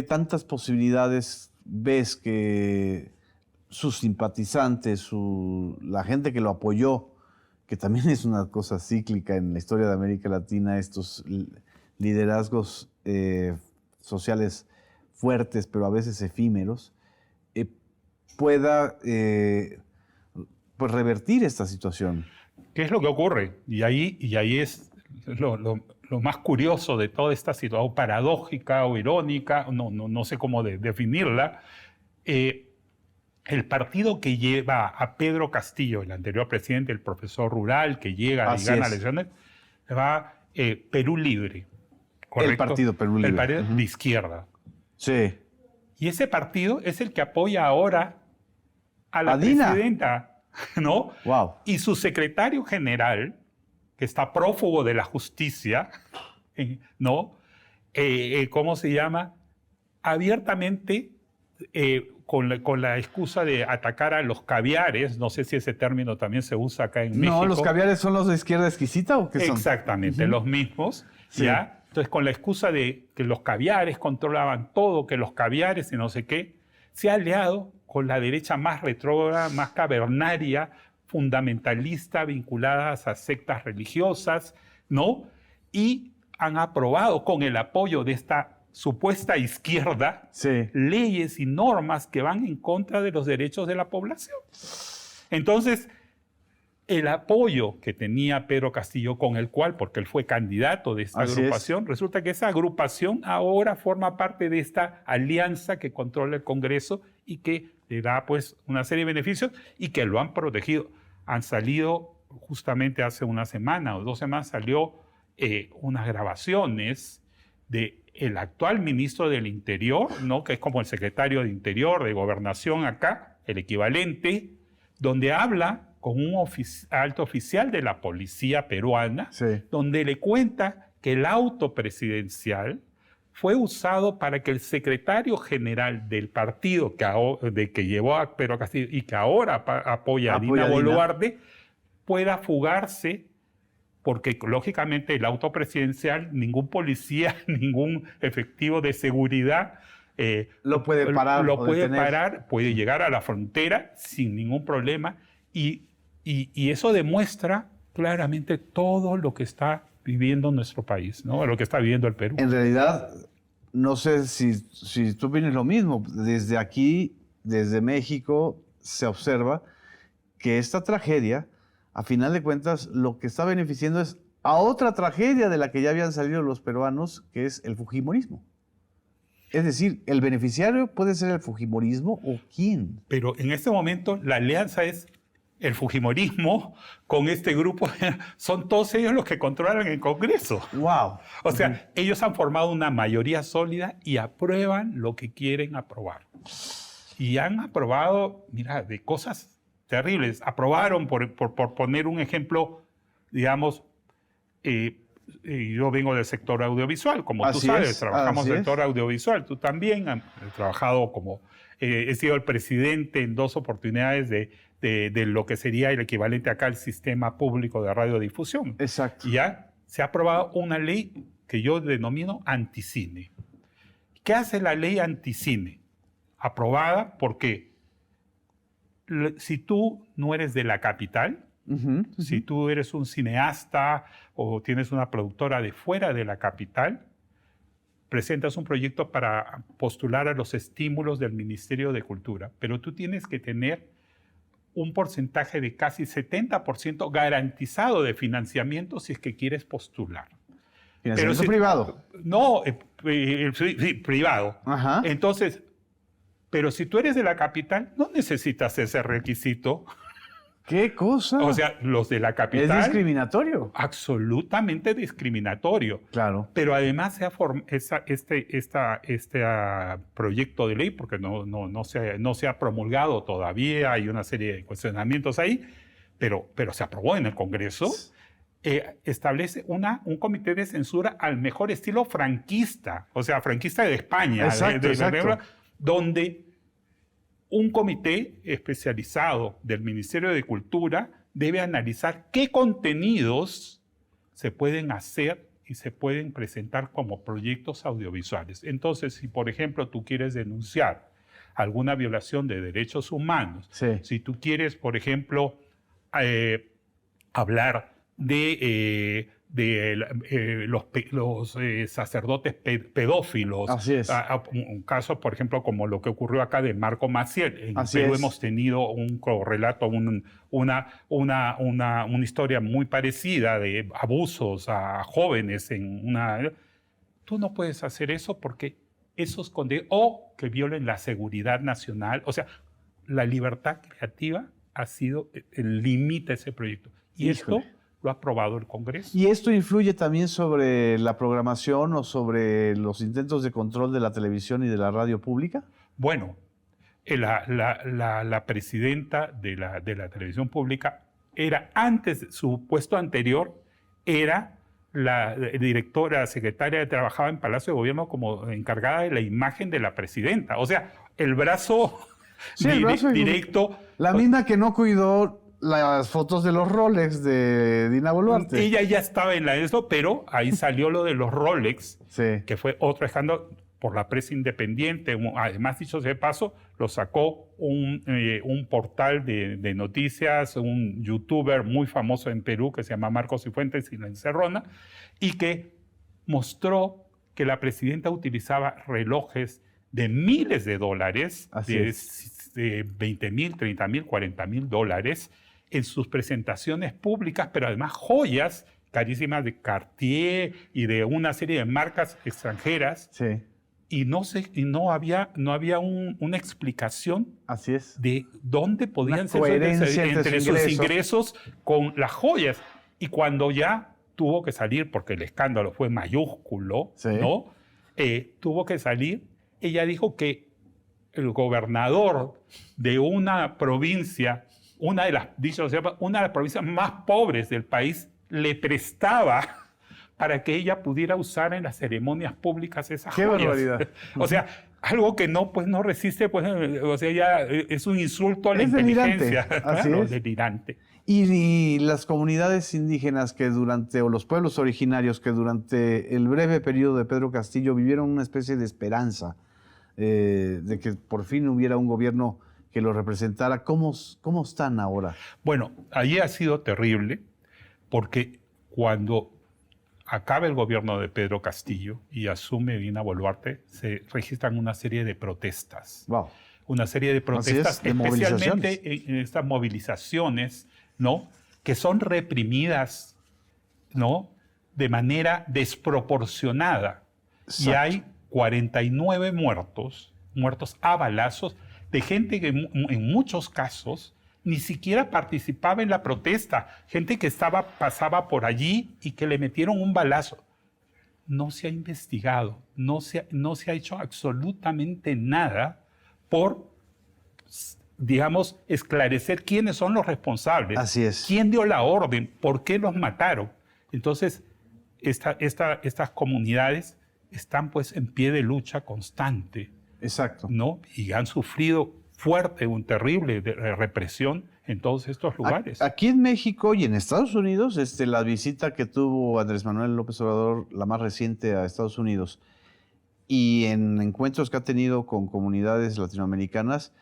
tantas posibilidades ves que sus simpatizantes, la gente que lo apoyó, que también es una cosa cíclica en la historia de América Latina, estos liderazgos sociales fuertes, pero a veces efímeros, pueda pues revertir esta situación? ¿Qué es lo que ocurre? Y ahí es lo más curioso de toda esta situación, paradójica o irónica, no sé cómo definirla. El partido que lleva a Pedro Castillo, el anterior presidente, el profesor rural, que llega y gana elecciones, va Perú Libre. ¿Correcto? El partido Perú Libre. El partido de izquierda. Sí. Y ese partido es el que apoya ahora a la Dina. presidenta, ¿no? Wow. Y su secretario general, que está prófugo de la justicia, ¿no? ¿Cómo se llama? Abiertamente con la excusa de atacar a los caviares, no sé si ese término también se usa acá en México. No, ¿los caviares son los de izquierda exquisita o qué son? Exactamente, los mismos, Sí. ¿ya? Entonces, con la excusa de que los caviares controlaban todo, que los caviares y no sé qué, se ha aliado con la derecha más retrógrada, más cavernaria, fundamentalista, vinculadas a sectas religiosas, ¿no? Y han aprobado con el apoyo de esta supuesta izquierda Sí. leyes y normas que van en contra de los derechos de la población. Entonces, el apoyo que tenía Pedro Castillo, con el cual, porque él fue candidato de esta Así agrupación, resulta que esa agrupación ahora forma parte de esta alianza que controla el Congreso y que le da pues una serie de beneficios y que lo han protegido. Han salido justamente hace una semana o 2 semanas, salió unas grabaciones del actual ministro del Interior, ¿no? Que es como el secretario de Interior, de Gobernación acá, el equivalente, donde habla con un alto oficial de la policía peruana, Sí. donde le cuenta que el auto presidencial fue usado para que el secretario general del partido que llevó a Pedro Castillo y que ahora apoya a Dina Boluarte pueda fugarse, porque lógicamente el auto presidencial, ningún policía, ningún efectivo de seguridad Lo puede parar. lo puede parar, puede llegar a la frontera sin ningún problema y eso demuestra claramente todo lo que está viviendo nuestro país, ¿no? Lo que está viviendo el Perú. En realidad, no sé si tú opinas lo mismo. Desde aquí, desde México, se observa que esta tragedia, a final de cuentas, lo que está beneficiando es a otra tragedia de la que ya habían salido los peruanos, que es el fujimorismo. Es decir, ¿el beneficiario puede ser el fujimorismo o quién? Pero en este momento la alianza es el fujimorismo con este grupo. Son todos ellos los que controlan el Congreso. ¡Wow! O sea, ellos han formado una mayoría sólida y aprueban lo que quieren aprobar. Y han aprobado, mira, de cosas terribles. Aprobaron, por poner un ejemplo, digamos, yo vengo del sector audiovisual, como tú sabes, trabajamos en el sector audiovisual, tú también has trabajado como, he sido el presidente en 2 oportunidades de lo que sería el equivalente acá al sistema público de radiodifusión. Exacto. Y ya se ha aprobado una ley que yo denomino anticine. ¿Qué hace la ley anticine? Aprobada porque si tú no eres de la capital, si tú eres un cineasta o tienes una productora de fuera de la capital, presentas un proyecto para postular a los estímulos del Ministerio de Cultura, pero tú tienes que tener un porcentaje de casi 70% garantizado de financiamiento si es que quieres postular. ¿Financiamiento privado? No, sí, privado. Ajá. Entonces, pero si tú eres de la capital, no necesitas ese requisito. ¿Qué cosa? O sea, los de la capital... ¿Es discriminatorio? Absolutamente discriminatorio. Claro. Pero además se ha este proyecto de ley, porque no se ha promulgado todavía, hay una serie de cuestionamientos ahí, pero se aprobó en el Congreso, establece un comité de censura al mejor estilo franquista, o sea, franquista de España. Exacto, exacto. Donde un comité especializado del Ministerio de Cultura debe analizar qué contenidos se pueden hacer y se pueden presentar como proyectos audiovisuales. Entonces, si por ejemplo tú quieres denunciar alguna violación de derechos humanos, sí. Si tú quieres, por ejemplo, hablar de los sacerdotes pedófilos. Así es. Un caso, por ejemplo, como lo que ocurrió acá de Marco Maciel. En Perú hemos tenido un correlato, una historia muy parecida de abusos a jóvenes Tú no puedes hacer eso porque esos o que violen la seguridad nacional. O sea, la libertad creativa limita ese proyecto. Y esto lo ha aprobado el Congreso. ¿Y esto influye también sobre la programación o sobre los intentos de control de la televisión y de la radio pública? Bueno, la presidenta de la televisión pública era, antes, su puesto anterior era la directora, secretaria, trabajaba en Palacio de Gobierno como encargada de la imagen de la presidenta. O sea, el brazo, Sí, el brazo directo. La misma que no cuidó las fotos de los Rolex de Dina Boluarte. Ella ya estaba en eso, pero ahí salió lo de los Rolex, Sí. que fue otro escándalo por la prensa independiente. Además, dicho sea de paso, lo sacó un portal de noticias, un youtuber muy famoso en Perú que se llama Marcos Cifuentes y la Encerrona, y que mostró que la presidenta utilizaba relojes de miles de dólares, de 20,000, 30,000, 40,000 dólares, en sus presentaciones públicas, pero además joyas carísimas de Cartier y de una serie de marcas extranjeras. Sí. Y no había una explicación Así es. de dónde podían ser coherencia entre sus ingresos con las joyas. Y cuando ya tuvo que salir, porque el escándalo fue mayúsculo, Sí. ¿no? Tuvo que salir, ella dijo que el gobernador de una provincia, una de las provincias más pobres del país, le prestaba para que ella pudiera usar en las ceremonias públicas esas ¡Qué joyas. barbaridad! O sea, algo que no resiste, o sea, ya es un insulto a la Es inteligencia. delirante. Así Claro, es. delirante. Y las comunidades indígenas o los pueblos originarios que durante el breve periodo de Pedro Castillo vivieron una especie de esperanza de que por fin hubiera un gobierno que los representara, ¿cómo están ahora? Bueno, allí ha sido terrible porque cuando acaba el gobierno de Pedro Castillo y asume Dina Boluarte, se registran una serie de protestas. Wow. Una serie de protestas, de especialmente en estas movilizaciones, ¿no? Que son reprimidas, ¿no? De manera desproporcionada. Exacto. Y hay 49 muertos a balazos, de gente que en muchos casos ni siquiera participaba en la protesta, gente que pasaba por allí y que le metieron un balazo. No se ha investigado, no se ha hecho absolutamente nada por, digamos, esclarecer quiénes son los responsables. Así es. ¿Quién dio la orden? ¿Por qué los mataron? Entonces, estas comunidades están pues en pie de lucha constante. Exacto. ¿No? Y han sufrido fuerte, terrible represión en todos estos lugares. Aquí en México y en Estados Unidos, la visita que tuvo Andrés Manuel López Obrador, la más reciente a Estados Unidos, y en encuentros que ha tenido con comunidades latinoamericanas,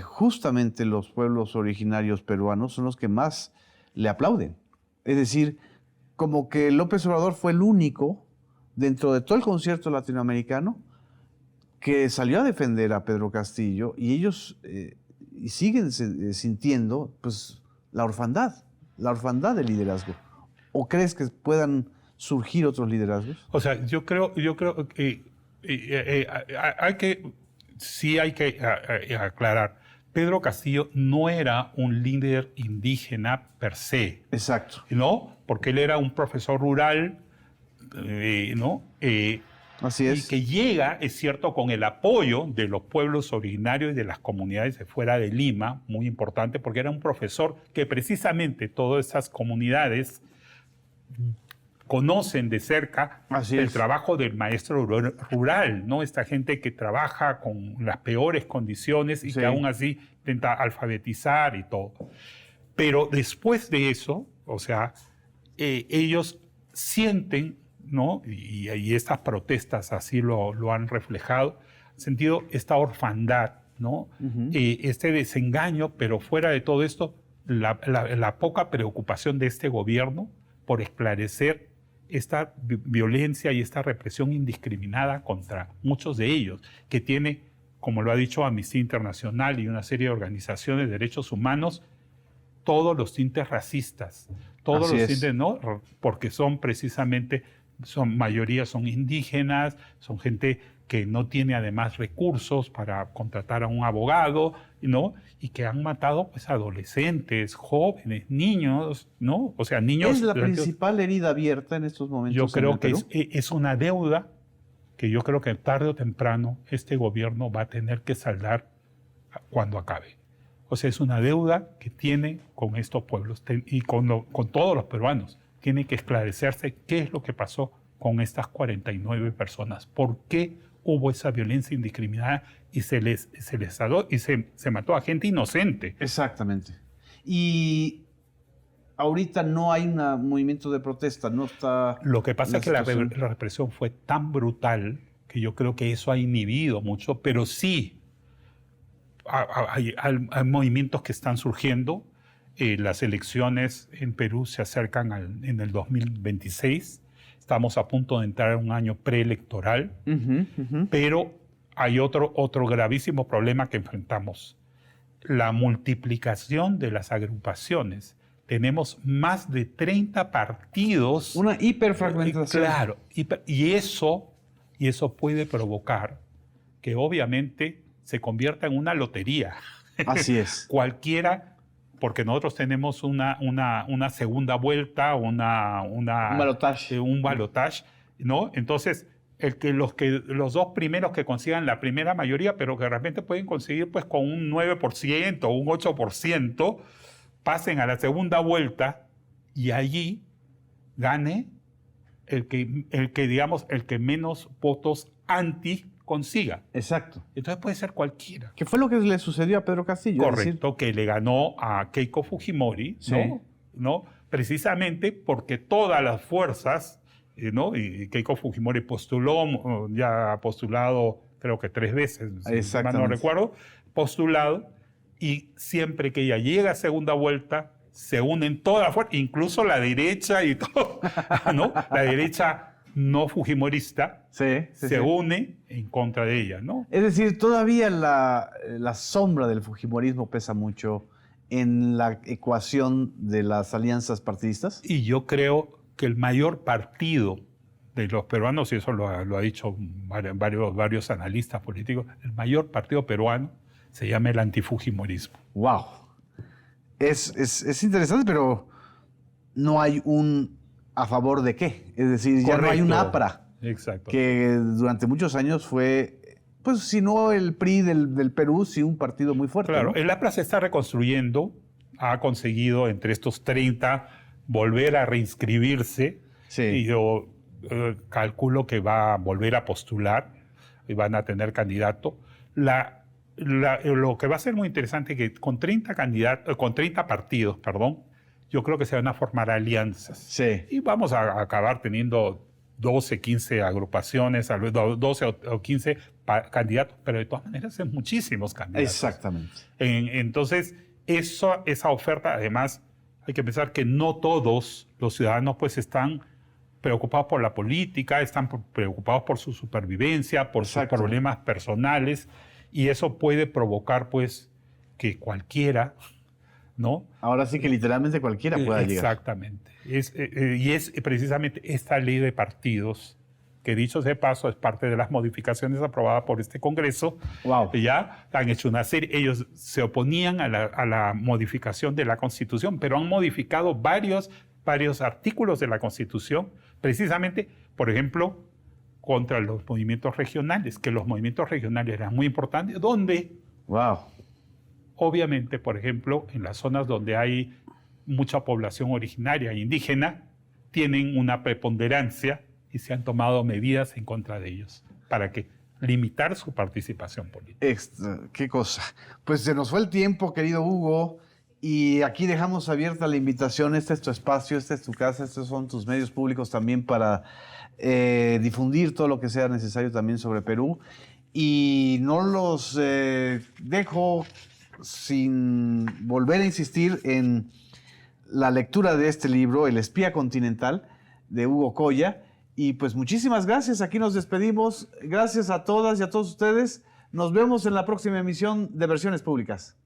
justamente los pueblos originarios peruanos son los que más le aplauden. Es decir, como que López Obrador fue el único dentro de todo el concierto latinoamericano que salió a defender a Pedro Castillo, y ellos y siguen sintiendo pues la orfandad del liderazgo. ¿O crees que puedan surgir otros liderazgos? O sea, yo creo que hay que aclarar. Pedro Castillo no era un líder indígena per se. Exacto. ¿No? Porque él era un profesor rural, ¿no? Así es. Y que llega, es cierto, con el apoyo de los pueblos originarios y de las comunidades de fuera de Lima, muy importante, porque era un profesor que precisamente todas esas comunidades conocen de cerca el trabajo del maestro rural, ¿no? Esta gente que trabaja con las peores condiciones y que aún así intenta alfabetizar y todo. Pero después de eso, o sea, ellos sienten, ¿no? Y estas protestas así lo han reflejado, sentido esta orfandad, ¿no? Este desengaño, pero fuera de todo esto, la poca preocupación de este gobierno por esclarecer esta violencia y esta represión indiscriminada contra muchos de ellos, que tiene, como lo ha dicho Amnistía Internacional y una serie de organizaciones de derechos humanos, todos los tintes racistas, todos los tintes, ¿no? Porque son precisamente, mayoría son indígenas, son gente que no tiene además recursos para contratar a un abogado, ¿no? Y que han matado pues adolescentes, jóvenes, niños, ¿no? O sea, niños... ¿Es la principal herida abierta en estos momentos? Yo creo que es una deuda que yo creo que tarde o temprano este gobierno va a tener que saldar cuando acabe. O sea, es una deuda que tiene con estos pueblos y con todos los peruanos. Tiene que esclarecerse qué es lo que pasó con estas 49 personas. ¿Por qué hubo esa violencia indiscriminada y se mató a gente inocente. Exactamente. Y ahorita no hay un movimiento de protesta, no está... Lo que pasa es que la represión fue tan brutal que yo creo que eso ha inhibido mucho, pero sí hay movimientos que están surgiendo. Las elecciones en Perú se acercan en el 2026. Estamos a punto de entrar en un año preelectoral, pero hay otro gravísimo problema que enfrentamos. La multiplicación de las agrupaciones. Tenemos más de 30 partidos. Una hiperfragmentación. Claro, y eso puede provocar que obviamente se convierta en una lotería. Así es. Cualquiera, porque nosotros tenemos una segunda vuelta, un balotaje, ¿no? Entonces, los dos primeros que consigan la primera mayoría, pero que de repente pueden conseguir pues con un 9% o un 8%, pasen a la segunda vuelta y allí gane el que menos votos anti consiga. Exacto. Entonces puede ser cualquiera. ¿Qué fue lo que le sucedió a Pedro Castillo? Correcto, que le ganó a Keiko Fujimori, sí. ¿no? Precisamente porque todas las fuerzas, ¿no? Y Keiko Fujimori postuló, ya ha postulado creo que 3 veces, si mal no recuerdo, postulado, y siempre que ella llega a segunda vuelta, se unen todas las fuerzas, incluso la derecha y todo, ¿no? La derecha no fujimorista se une en contra de ella, ¿no? Es decir, todavía la sombra del fujimorismo pesa mucho en la ecuación de las alianzas partidistas. Y yo creo que el mayor partido de los peruanos, y eso lo ha dicho varios analistas políticos, el mayor partido peruano se llama el antifujimorismo. ¡Wow! Es interesante, pero no hay un ¿a favor de qué? Es decir, ya no hay un APRA. Exacto. Que durante muchos años fue, pues si no el PRI del Perú, sí un partido muy fuerte. Claro, ¿no? El APRA se está reconstruyendo, ha conseguido entre estos 30 volver a reinscribirse. Sí. Y yo calculo que va a volver a postular y van a tener candidato. Lo que va a ser muy interesante es que con 30 partidos, yo creo que se van a formar alianzas. Sí. Y vamos a acabar teniendo 12, 15 agrupaciones, 12 o 15 candidatos, pero de todas maneras son muchísimos candidatos. Exactamente. Entonces, esa oferta, además, hay que pensar que no todos los ciudadanos pues están preocupados por la política, están preocupados por su supervivencia, por sus problemas personales, y eso puede provocar pues que cualquiera, ¿no? Ahora sí que literalmente cualquiera pueda llegar. Exactamente. Y es precisamente esta ley de partidos, que dicho sea de paso, es parte de las modificaciones aprobadas por este Congreso. Wow. Ya han hecho una serie. Ellos se oponían a la modificación de la Constitución, pero han modificado varios artículos de la Constitución, precisamente, por ejemplo, contra los movimientos regionales, que los movimientos regionales eran muy importantes, donde... Wow. Obviamente, por ejemplo, en las zonas donde hay mucha población originaria e indígena, tienen una preponderancia y se han tomado medidas en contra de ellos para limitar su participación política. Qué cosa. Pues se nos fue el tiempo, querido Hugo, y aquí dejamos abierta la invitación. Este es tu espacio, esta es tu casa, estos son tus medios públicos también para difundir todo lo que sea necesario también sobre Perú. Y no los dejo sin volver a insistir en la lectura de este libro, El espía continental, de Hugo Coya. Y pues muchísimas gracias, aquí nos despedimos. Gracias a todas y a todos ustedes. Nos vemos en la próxima emisión de Versiones Públicas.